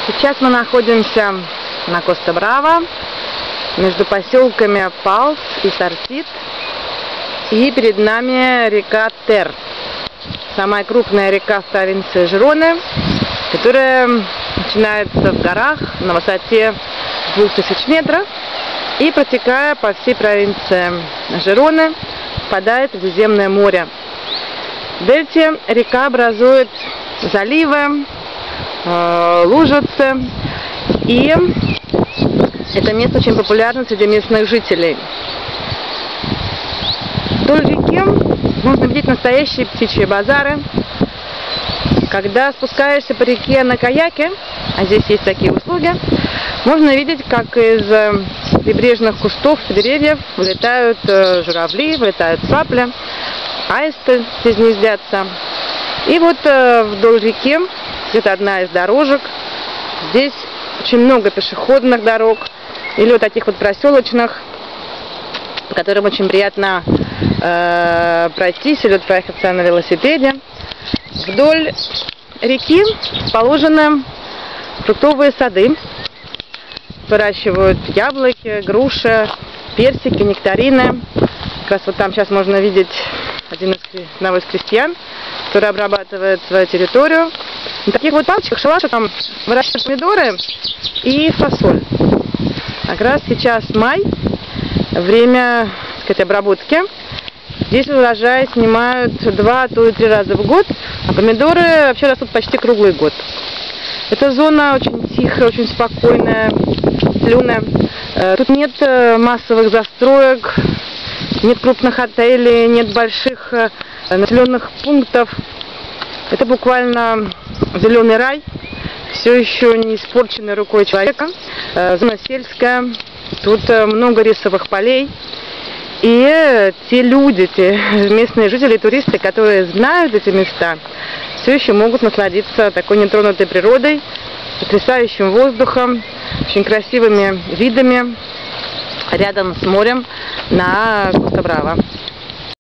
Сейчас мы находимся на Коста-Браво, между поселками Палс и Сартит, и перед нами река Тер, самая крупная река в провинции Жироны, которая начинается в горах на высоте 2000 метров и, протекая по всей провинции Жироны, впадает в Средиземное море. В дельте река образует заливы, лужицы, и это место очень популярно среди местных жителей. Вдоль реки можно видеть настоящие птичьи базары. Когда спускаешься по реке на каяке, а здесь есть такие услуги, можно видеть, как из прибрежных кустов, деревьев вылетают журавли, вылетают цапли, аисты здесь гнездятся. И вот вдоль реки, это одна из дорожек, здесь очень много пешеходных дорог, или вот таких вот проселочных, по которым очень приятно пройтись или проехаться на велосипеде. Вдоль реки расположены фруктовые сады. Выращивают яблоки, груши, персики, нектарины. Как раз вот там сейчас можно видеть одного из крестьян, который обрабатывает свою территорию. На таких вот палочках, шалашах там выращивают помидоры и фасоль. Как раз сейчас май, время, так сказать, обработки. Здесь урожай снимают 2, а то и 3 раза в год, а помидоры вообще растут почти круглый год. Эта зона очень тихая, очень спокойная, зеленая. Тут нет массовых застроек, нет крупных отелей, нет больших населенных пунктов. Это буквально зеленый рай, все еще не испорченный рукой человека. Зона сельская, тут много рисовых полей. И те люди, те местные жители, туристы, которые знают эти места, все еще могут насладиться такой нетронутой природой, потрясающим воздухом, очень красивыми видами рядом с морем на Коста-Браво.